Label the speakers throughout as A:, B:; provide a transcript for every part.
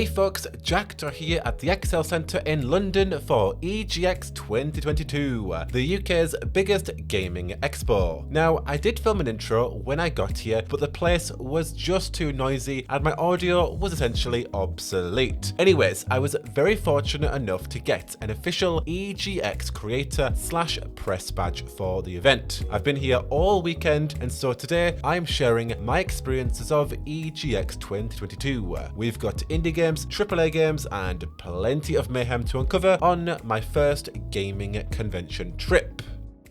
A: Hey folks, Jackdaw here at the XL Centre in London for EGX 2022, the UK's biggest gaming expo. Now, I did film an intro when I got here, but the place was just too noisy and my audio was essentially obsolete. Anyways, I was very fortunate enough to get an official EGX creator / press badge for the event. I've been here all weekend, and so today I'm sharing my experiences of EGX 2022. We've got indie games, AAA games, and plenty of mayhem to uncover on my first gaming convention trip.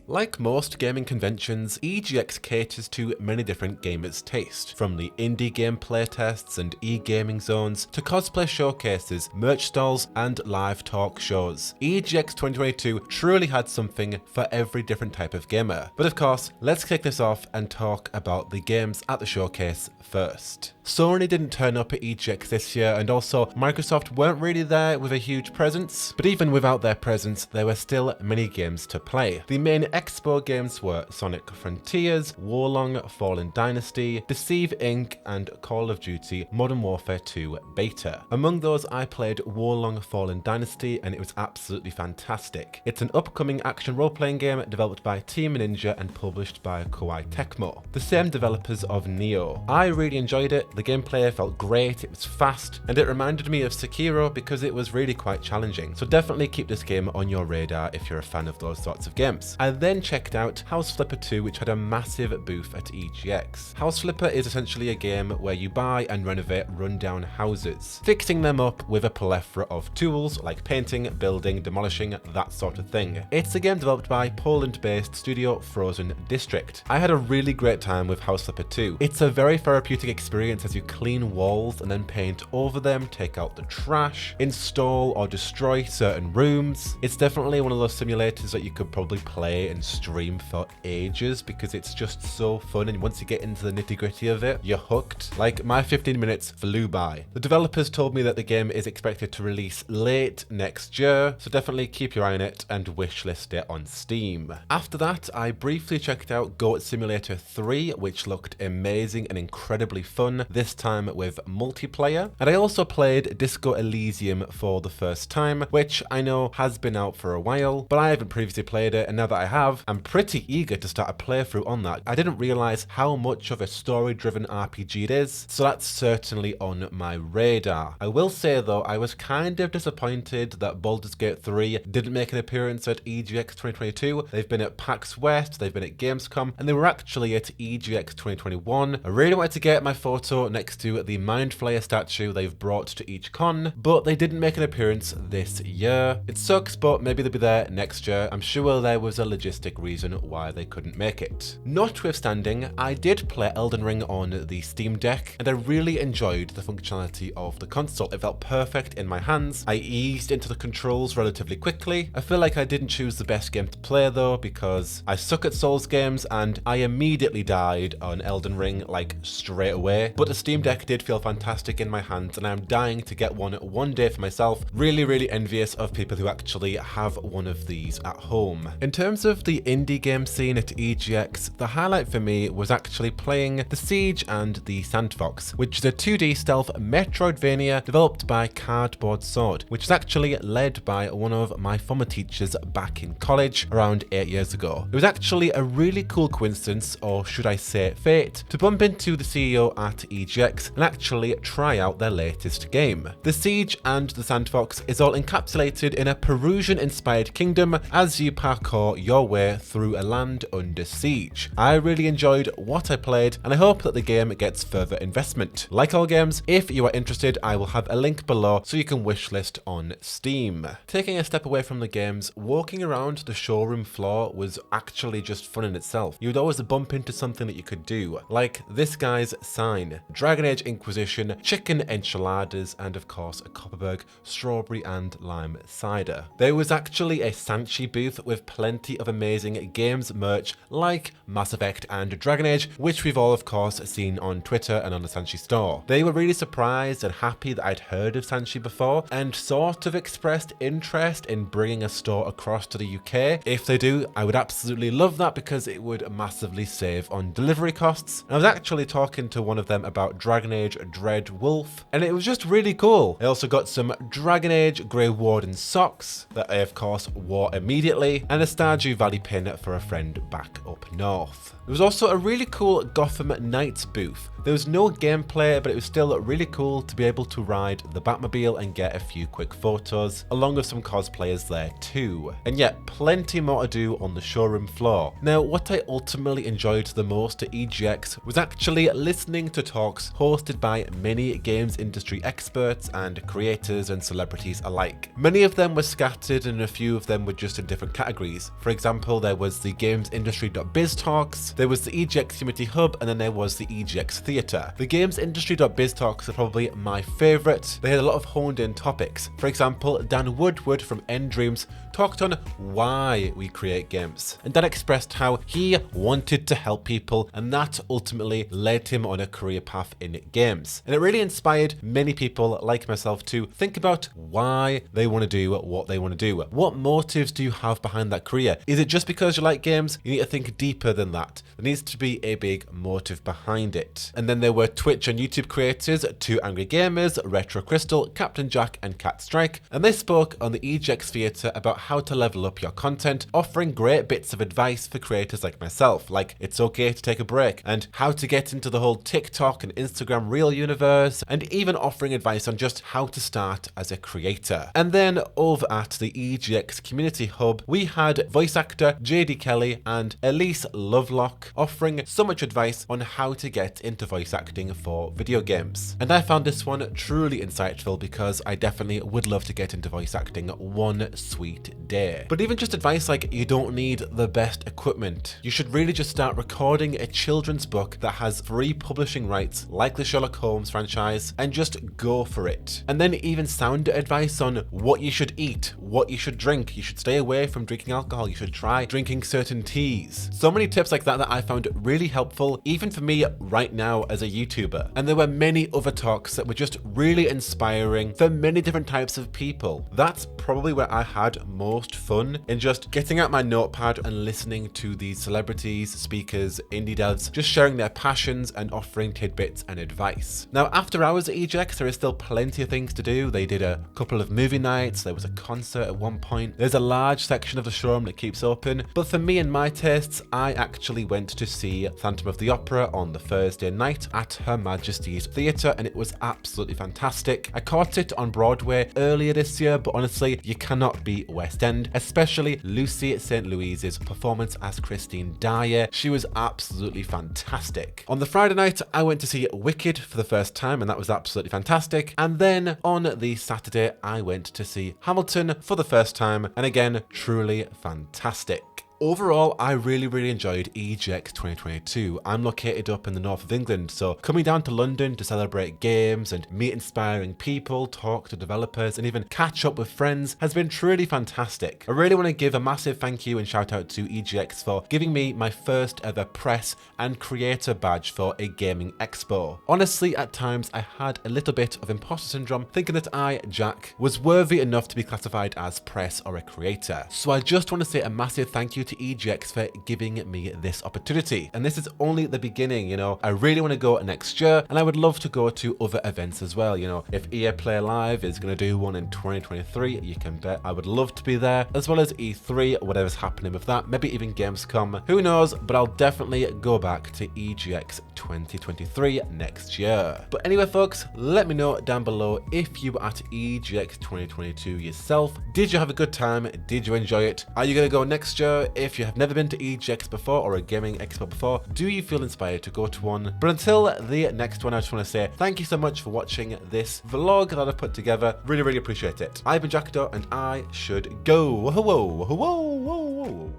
A: Like most gaming conventions, EGX caters to many different gamers' taste, from the indie game playtests and e-gaming zones to cosplay showcases, merch stalls, and live talk shows. EGX 2022 truly had something for every different type of gamer. But of course, let's kick this off and talk about the games at the showcase first. Sony didn't turn up at EGX this year, and also Microsoft weren't really there with a huge presence, but even without their presence, there were still many games to play. The main expo games were Sonic Frontiers, Warlong Fallen Dynasty, Deceive Inc., and Call of Duty Modern Warfare 2 Beta. Among those, I played Warlong Fallen Dynasty, and it was absolutely fantastic. It's an upcoming action role-playing game developed by Team Ninja and published by Koei Tecmo, the same developers of Nioh. I really enjoyed it. The gameplay felt great, it was fast, and it reminded me of Sekiro because it was really quite challenging. So definitely keep this game on your radar if you're a fan of those sorts of games. I then checked out House Flipper 2, which had a massive booth at EGX. House Flipper is essentially a game where you buy and renovate rundown houses, fixing them up with a plethora of tools like painting, building, demolishing, that sort of thing. It's a game developed by Poland-based studio Frozen District. I had a really great time with House Flipper 2. It's a very therapeutic experience as you clean walls and then paint over them, take out the trash, install or destroy certain rooms. It's definitely one of those simulators that you could probably play and stream for ages because it's just so fun, and once you get into the nitty-gritty of it, you're hooked. Like, my 15 minutes flew by. The developers told me that the game is expected to release late next year, so definitely keep your eye on it and wishlist it on Steam. After that, I briefly checked out Goat Simulator 3, which looked amazing and incredibly fun, this time with multiplayer. And I also played Disco Elysium for the first time, which I know has been out for a while, but I haven't previously played it, and now that I have, I'm pretty eager to start a playthrough on that. I didn't realize how much of a story-driven RPG it is, so that's certainly on my radar. I will say though, I was kind of disappointed that Baldur's Gate 3 didn't make an appearance at EGX 2022. They've been at PAX West, they've been at Gamescom, and they were actually at EGX 2021. I really wanted to get my photo next to the Mind Flayer statue they've brought to each con, but they didn't make an appearance this year. It sucks, but maybe they'll be there next year. I'm sure there was a logistic reason why they couldn't make it. Notwithstanding, I did play Elden Ring on the Steam Deck, and I really enjoyed the functionality of the console. It felt perfect in my hands. I eased into the controls relatively quickly. I feel like I didn't choose the best game to play though, because I suck at Souls games and I immediately died on Elden Ring like straight away. But the Steam Deck did feel fantastic in my hands, and I'm dying to get one day for myself. Really envious of people who actually have one of these at home. In terms of the indie game scene at EGX, the highlight for me was actually playing The Siege and the Sandfox, which is a 2D stealth Metroidvania developed by Cardboard Sword, which is actually led by one of my former teachers back in college around 8 years ago. It was actually a really cool coincidence, or should I say fate, to bump into the CEO at EGX and actually try out their latest game. The Siege and the Sandfox is all encapsulated in a Perusian-inspired kingdom as you parkour your way through a land under siege. I really enjoyed what I played, and I hope that the game gets further investment. Like all games, if you are interested, I will have a link below so you can wishlist on Steam. Taking a step away from the games, walking around the showroom floor was actually just fun in itself. You would always bump into something that you could do, like this guy's sign, Dragon Age Inquisition, chicken enchiladas, and of course a Copperberg strawberry and lime cider. There was actually a Sanchi booth with plenty of amazing games merch like Mass Effect and Dragon Age, which we've all of course seen on Twitter and on the Sanchi store. They were really surprised and happy that I'd heard of Sanchi before, and sort of expressed interest in bringing a store across to the UK. If they do, I would absolutely love that because it would massively save on delivery costs. And I was actually talking to one of them about about Dragon Age Dread Wolf, and it was just really cool. I also got some Dragon Age Grey Warden socks that I of course wore immediately, and a Stardew Valley pin for a friend back up north. There was also a really cool Gotham Knights booth. There was no gameplay, but it was still really cool to be able to ride the Batmobile and get a few quick photos, along with some cosplayers there too. And yet, plenty more to do on the showroom floor. Now, what I ultimately enjoyed the most at EGX was actually listening to talks hosted by many games industry experts and creators and celebrities alike. Many of them were scattered and a few of them were just in different categories. For example, there was the gamesindustry.biz talks, there was the EGX Community Hub, and then there was the EGX Theatre. The gamesindustry.biz talks are probably my favourite. They had a lot of honed in topics. For example, Dan Woodward from End Dreams talked on why we create games, and Dan expressed how he wanted to help people, and that ultimately led him on a career path in games. And it really inspired many people like myself to think about why they want to do what they want to do. What motives do you have behind that career? Is it just because you like games? You need to think deeper than that. There needs to be a big motive behind it. And then there were Twitch and YouTube creators, Two Angry Gamers, Retro Crystal, Captain Jack, and Cat Strike, and they spoke on the EGX Theatre about how to level up your content, offering great bits of advice for creators like myself, like it's okay to take a break, and how to get into the whole TikTok and Instagram Reel universe, and even offering advice on just how to start as a creator. And then over at the EGX Community Hub, we had voice actor JD Kelly and Elise Lovelock offering so much advice on how to get into voice acting for video games. And I found this one truly insightful because I definitely would love to get into voice acting one sweet day. But even just advice like you don't need the best equipment. You should really just start recording a children's book that has free publishing rights like the Sherlock Holmes franchise and just go for it. And then even sound advice on what you should eat, what you should drink. You should stay away from drinking alcohol. You should try drinking certain teas. So many tips like that I found really helpful, even for me right now as a YouTuber. And there were many other talks that were just really inspiring for many different types of people. That's probably where I had most fun, in just getting out my notepad and listening to these celebrities, speakers, indie devs, just sharing their passions and offering tidbits and advice. Now, after hours at EGX, there is still plenty of things to do. They did a couple of movie nights, there was a concert at one point, there's a large section of the showroom that keeps open, but for me and my tastes, I actually went to see Phantom of the Opera on the Thursday night at Her Majesty's Theatre, and it was absolutely fantastic. I caught it on Broadway earlier this year, but honestly, you cannot beat West End, especially Lucy St. Louise's performance as Christine Dyer. She was absolutely fantastic. On the Friday night, I went to see Wicked for the first time, and that was absolutely fantastic. And then on the Saturday, I went to see Hamilton for the first time, and again, truly fantastic. Overall, I really enjoyed EGX 2022. I'm located up in the north of England, so coming down to London to celebrate games and meet inspiring people, talk to developers, and even catch up with friends has been truly fantastic. I really want to give a massive thank you and shout out to EGX for giving me my first ever press and creator badge for a gaming expo. Honestly, at times I had a little bit of imposter syndrome, thinking that I, Jack, was worthy enough to be classified as press or a creator. So I just want to say a massive thank you to EGX for giving me this opportunity. And this is only the beginning, you know. I really want to go next year, and I would love to go to other events as well, you know. If EA Play Live is going to do one in 2023, you can bet I would love to be there, as well as E3, whatever's happening with that, maybe even Gamescom, who knows, but I'll definitely go back to EGX 2023 next year. But anyway, folks, let me know down below if you were at EGX 2022 yourself. Did you have a good time? Did you enjoy it? Are you going to go next year? If you have never been to EGX before or a gaming expo before, do you feel inspired to go to one? But until the next one, I just want to say thank you so much for watching this vlog that I've put together. Really appreciate it. I've been Jackdaw, and I should go. Whoa.